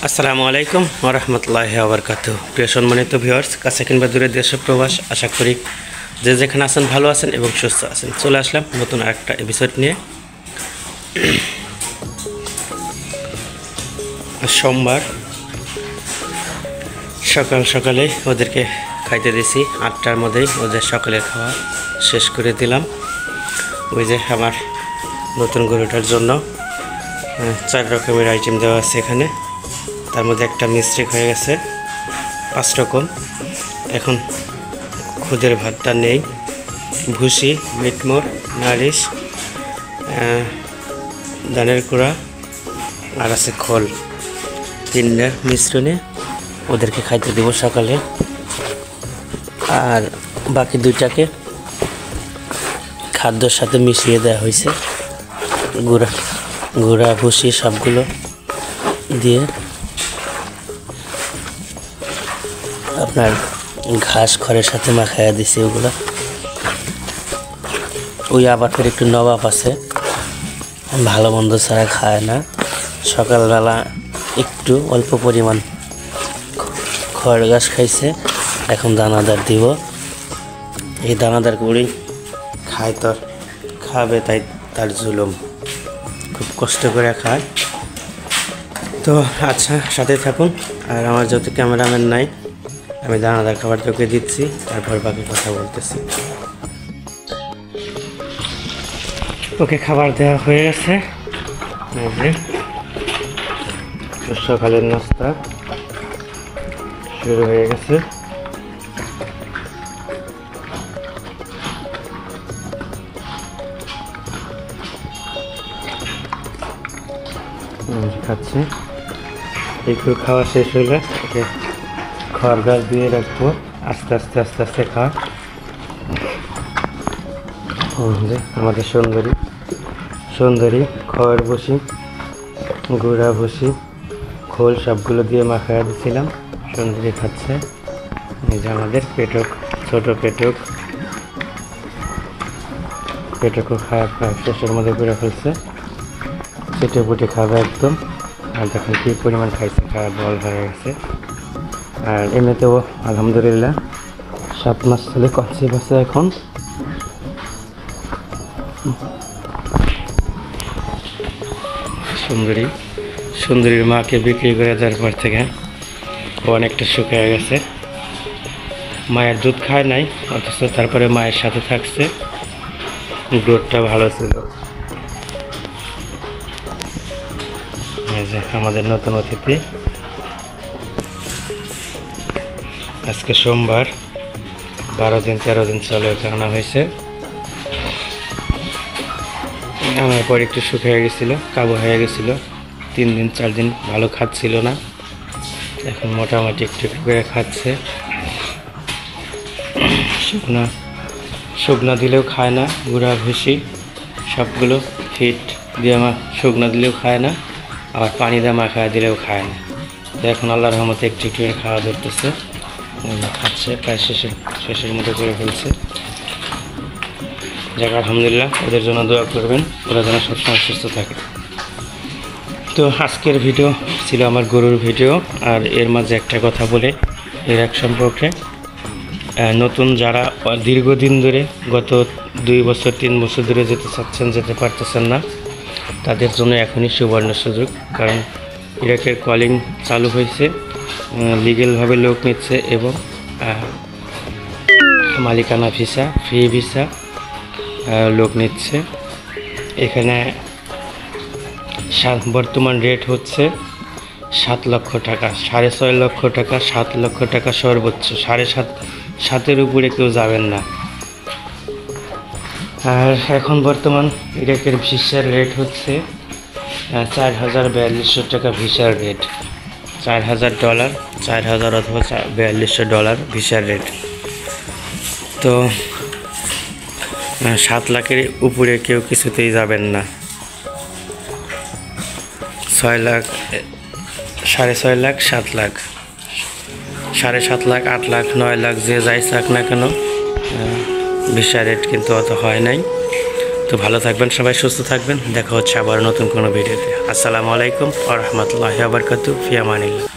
আসসালামু আলাইকুম ওয়া রাহমাতুল্লাহি ওয়া বারাকাতুহু। প্রিয় সম্মানিত ভিউয়ার্স, কাছে কিংবা দূরে দেশ ও প্রবাস, আশা করি যে যেখানে আছেন ভালো আছেন এবং সুস্থ আছেন। চলে আসলাম নতুন আরেকটা এপিসোড নিয়ে। সোমবার সকাল সকালে ওদেরকে খাইতে দিয়েছি, 8টার মধ্যেই ওদের সকালের খাওয়া শেষ করে দিলাম। ওই যে আমার নতুন গরুটার জন্য 4 রকমের আইটেম দেওয়া আছে এখানে। তার মধ্যে একটা মিস্টেক হয়ে গেছে, 5 রকম। এখন খুদের ভাতটা নেই, ভুসি, মিটমোড়, নারিশ, ধানের কুড়া আর আছে খোল, 3টার মিশ্রণে ওদেরকে খাইতে দেবো সকালে। আর বাকি 2টাকে খাদ্যর সাথে মিশিয়ে দেওয়া হয়েছে, গুঁড়া ভুসি সবগুলো দিয়ে আপনার ঘাস খড়ের সাথে মাখাইয়া দিছি। ওগুলো ওই আবার ফের একটু নবাব আছে, ভালো মন্দ ছাড়া খায় না। সকালবেলা একটু অল্প পরিমাণ খড় ঘাস খাইছে, এখন দানাদার দিব। এই দানাদার গুঁড়ি খায়, তোর খাবে তাই তার জুলুম, খুব কষ্ট করে খায়। তো আচ্ছা, সাথে থাকুন। আর আমার যেহেতু ক্যামেরাম্যান নাই, আমি দানাদার খাবার তোকে দিচ্ছি, তারপর বাকি কথা বলতেছি। ওকে খাবার দেওয়া হয়ে গেছে, সকালের নাস্তা শুরু হয়ে গেছে। খাচ্ছে, একটু খাওয়া শেষ হলে ওকে খড় গাছ দিয়ে রাখবো, আস্তে আস্তে আস্তে আস্তে খাওয়া। আমাদের সুন্দরী খড় ভুসি, গুঁড়া ভুসি, খোল সবগুলো দিয়ে মাখাইয়া দিয়েছিলাম, সুন্দরী খাচ্ছে। এই যে আমাদের পেটক, ছোট পেটকও খাওয়া প্রায় শেষের মধ্যে করে ফেলছে, চেটে পুটে খাবে একদম। আর দেখুন কী পরিমাণ খাইছে, খাওয়া বল হয়ে গেছে। আর এমনিতেও আলহামদুলিল্লাহ 7 মাস ছেলে কনসিভ আছে এখন। সুন্দরীর মাকে বিক্রি করে দেওয়ার পর থেকে ও অনেকটা শুকিয়ে গেছে। মায়ের দুধ খায় নাই, অথচ তারপরে মায়ের সাথে থাকছে, গ্রোথটা ভালো ছিল। আমাদের নতুন অতিথি, আজকে সোমবার, 12 দিন 13 দিন চলে আনা হয়েছে। আমার পর একটু শুকিয়ে গেছিল, কাবু হয়ে গেছিল, 3 দিন 4 দিন ভালো খাচ্ছিল না, এখন মোটামুটি একটু করে খাচ্ছে। শুকনা দিলেও খায় না, গুঁড়া ভুসি সবগুলো ফিট দিয়ে আমার শুকনা দিলেও খায় না, আবার পানি দিয়ে মাখায় দিলেও খায় না। তো এখন আল্লাহর রহমতে একটু একটু খাওয়া ধরতেছে, খাচ্ছে, প্রায় শেষের মতো করে ফেলছে। যাক আলহামদুলিল্লাহ, ওদের জন্য দোয়া করবেন, ওরা যেন সবসময় সুস্থ থাকে। তো আজকের ভিডিও ছিল আমার গরুর ভিডিও। আর এর মাঝে একটা কথা বলে এর এক সম্পর্কে, নতুন যারা দীর্ঘদিন ধরে গত 2 বছর 3 বছর ধরে যেতে চাচ্ছেন, যেতে পারতেছেন না, তাদের জন্য এখনই সুবর্ণ সুযোগ। কারণ ইরাকের কলিং চালু হয়েছে, লিগেলভাবে লোক নিচ্ছে এবং মালিকানা ভিসা, ফ্রি ভিসা লোক নিচ্ছে। এখানে বর্তমান রেট হচ্ছে 7 লক্ষ টাকা, 6.5 লক্ষ টাকা, 7 লক্ষ টাকা সর্বোচ্চ, 7.5-7-এর উপরে কেউ যাবেন না। আর এখন বর্তমান ইরাকের ভিসার রেট হচ্ছে $4,4200 টাকা ভিসার রেট, $4,000, 4,000 অথবা $4,200 ভিসার রেট। তো 7 লাখের উপরে কেউ কিছুতেই যাবেন না। 6 লাখ, 6.5 লাখ, 7 লাখ, 7.5 লাখ, 8 লাখ, 9 লাখ, যে যাই চাক না কেন ভিসা রেট কিন্তু অত হয় নাই। তো ভালো থাকবেন সবাই, সুস্থ থাকবেন। দেখা হচ্ছে আবার নতুন কোনো ভিডিওতে। আসসালামু আলাইকুম ওয়া রাহমাতুল্লাহি ওয়া বারাকাতুহু। ফি আমানিল্লাহ।